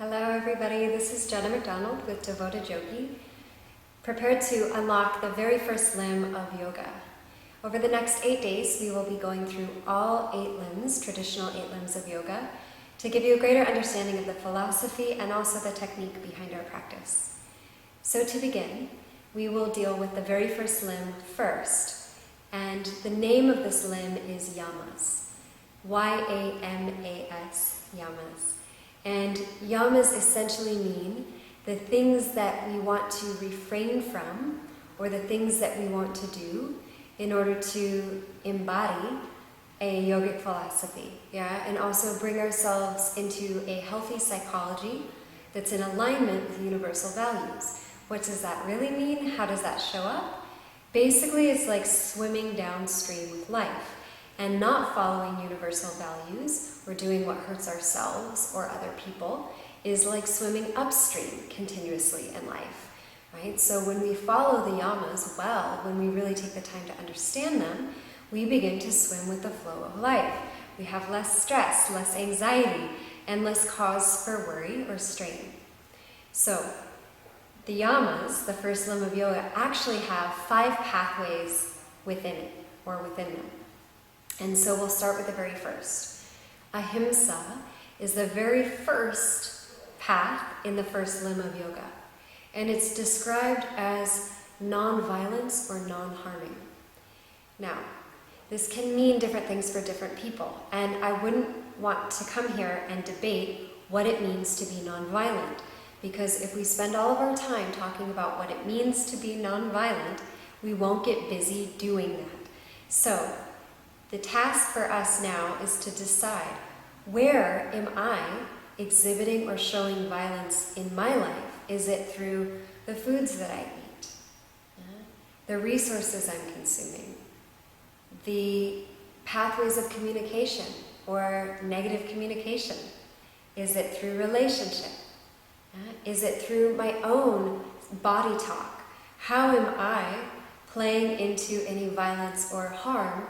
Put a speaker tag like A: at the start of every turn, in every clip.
A: Hello everybody, this is Jenna McDonald with Devoted Yogi, prepared to unlock the very first limb of yoga. Over the next 8 days, we will be going through all 8 limbs, traditional 8 limbs of yoga, to give you a greater understanding of the philosophy and also the technique behind our practice. So to begin, we will deal with the very first limb first, and the name of this limb is Yamas. Y-A-M-A-S, Yamas. And yamas essentially mean the things that we want to refrain from, or the things that we want to do in order to embody a yogic philosophy, and also bring ourselves into a healthy psychology that's in alignment with universal values. What does that really mean? How does that show up? Basically, it's like swimming downstream with life and not following universal values or doing what hurts ourselves or other people is like swimming upstream continuously in life, right? So when we follow the yamas well, when we really take the time to understand them, we begin to swim with the flow of life. We have less stress, less anxiety, and less cause for worry or strain. So the yamas, the first limb of yoga, actually have 5 pathways within it, or within them. And so we'll start with the very first. Ahimsa is the very first path in the first limb of yoga. And it's described as non-violence or non-harming. Now, this can mean different things for different people. And I wouldn't want to come here and debate what it means to be non-violent. Because if we spend all of our time talking about what it means to be non-violent, we won't get busy doing that. So, the task for us now is to decide, where am I exhibiting or showing violence in my life? Is it through the foods that I eat, the resources I'm consuming, the pathways of communication or negative communication? Is it through relationship? Is it through my own body talk? How am I playing into any violence or harm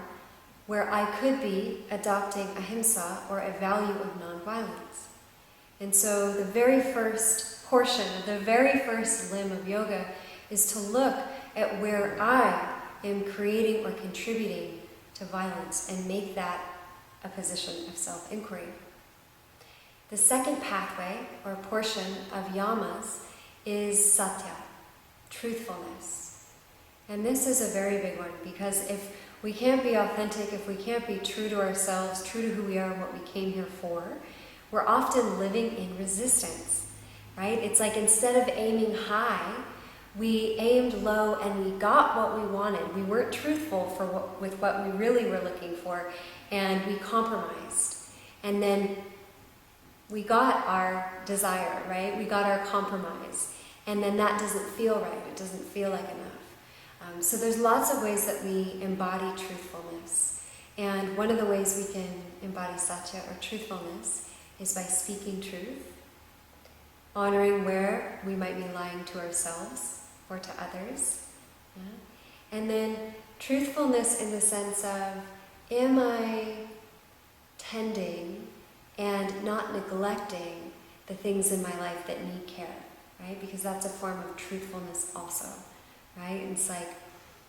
A: where I could be adopting ahimsa, or a value of nonviolence? And so the very first portion, the very first limb of yoga is to look at where I am creating or contributing to violence and make that a position of self-inquiry. The second pathway or portion of yamas is satya, truthfulness. And this is a very big one, because if we can't be authentic, if we can't be true to ourselves, true to who we are and what we came here for, we're often living in resistance, right? It's like instead of aiming high, we aimed low and we got what we wanted. We weren't truthful with what we really were looking for, and we compromised. And then we got our desire, right? We got our compromise. And then that doesn't feel right. It doesn't feel like enough. So there's lots of ways that we embody truthfulness. And one of the ways we can embody satya, or truthfulness, is by speaking truth, honoring where we might be lying to ourselves or to others. And then truthfulness in the sense of, am I tending and not neglecting the things in my life that need care, right? Because that's a form of truthfulness also, right? It's like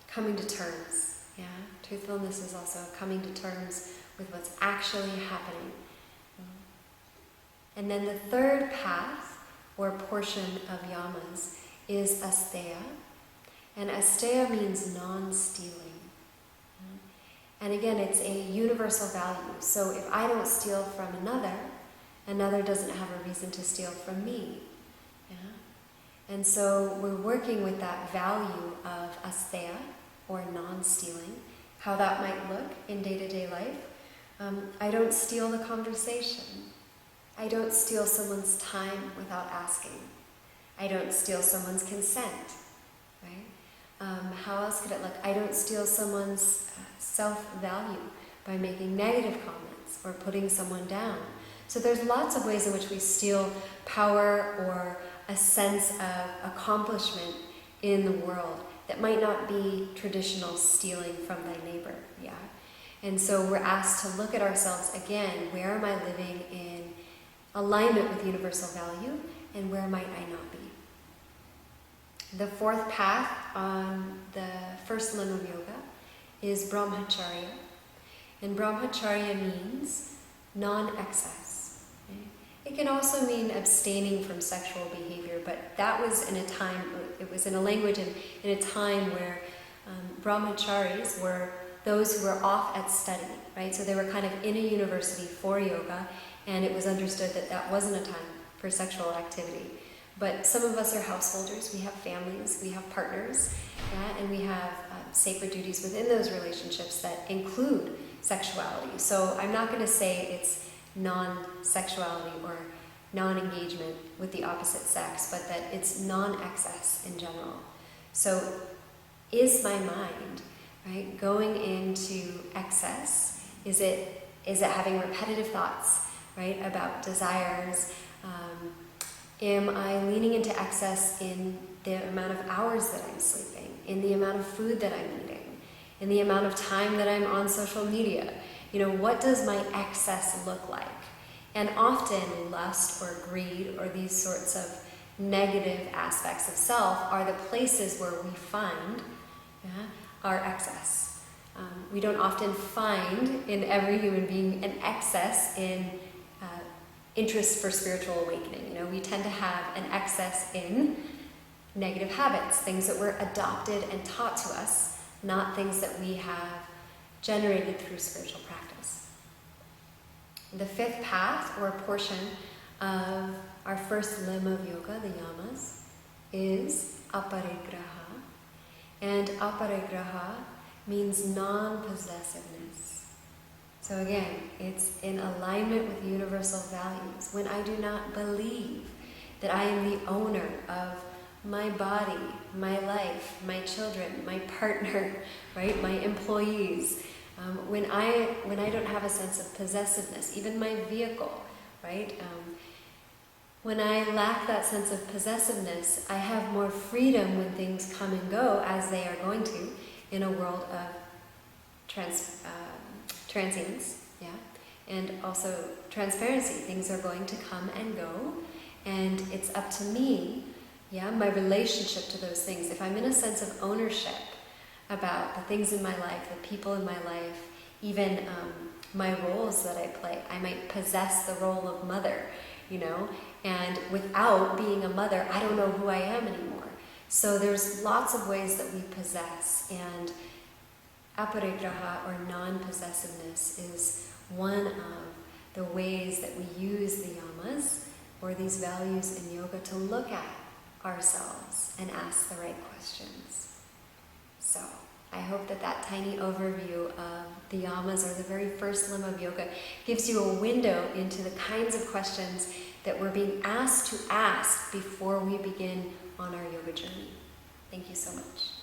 A: coming to terms, Truthfulness is also coming to terms with what's actually happening. And then the third path, or portion of yamas, is asteya. And asteya means non-stealing. And again, it's a universal value. So if I don't steal from another doesn't have a reason to steal from me. And so we're working with that value of asteya, or non-stealing, how that might look in day-to-day life. I don't steal the conversation. I don't steal someone's time without asking. I don't steal someone's consent, right? How else could it look? I don't steal someone's self-value by making negative comments or putting someone down. So there's lots of ways in which we steal power or a sense of accomplishment in the world that might not be traditional stealing from thy neighbor, And so we're asked to look at ourselves again. Where am I living in alignment with universal value, and where might I not be. The fourth path on the first limb of yoga is brahmacharya. And brahmacharya means non-excess. Okay? It can also mean abstaining from sexual behavior, but that was in a time, it was in a language and in a time where brahmacharis were those who were off at study, right? So they were kind of in a university for yoga, and it was understood that that wasn't a time for sexual activity. But some of us are householders, we have families, we have partners, yeah, and we have sacred duties within those relationships that include sexuality. So I'm not going to say it's non-sexuality or non-engagement with the opposite sex, but that it's non-excess in general. So is my mind, right, going into excess? Is it having repetitive thoughts, right, about desires? Am I leaning into excess in the amount of hours that I'm sleeping, in the amount of food that I'm eating, in the amount of time that I'm on social media? You know, what does my excess look like? And often lust or greed or these sorts of negative aspects of self are the places where we find our excess. We don't often find in every human being an excess in interest for spiritual awakening. You know, we tend to have an excess in negative habits, things that were adopted and taught to us, not things that we have generated through spiritual practice. The fifth path or portion of our first limb of yoga, the yamas, is aparigraha. And aparigraha means non-possessiveness. So again, it's in alignment with universal values. When I do not believe that I am the owner of my body, my life, my children, my partner, right, my employees, when I don't have a sense of possessiveness, even my vehicle, right? When I lack that sense of possessiveness, I have more freedom when things come and go, as they are going to, in a world of transience, yeah, and also transparency. Things are going to come and go, and it's up to me, yeah, my relationship to those things. If I'm in a sense of ownership about the things in my life, the people in my life, even my roles that I play. I might possess the role of mother, you know, and without being a mother, I don't know who I am anymore. So there's lots of ways that we possess, and aparigraha, or non-possessiveness, is one of the ways that we use the yamas, or these values in yoga, to look at ourselves and ask the right questions. So I hope that that tiny overview of the yamas, or the very first limb of yoga, gives you a window into the kinds of questions that we're being asked to ask before we begin on our yoga journey. Thank you so much.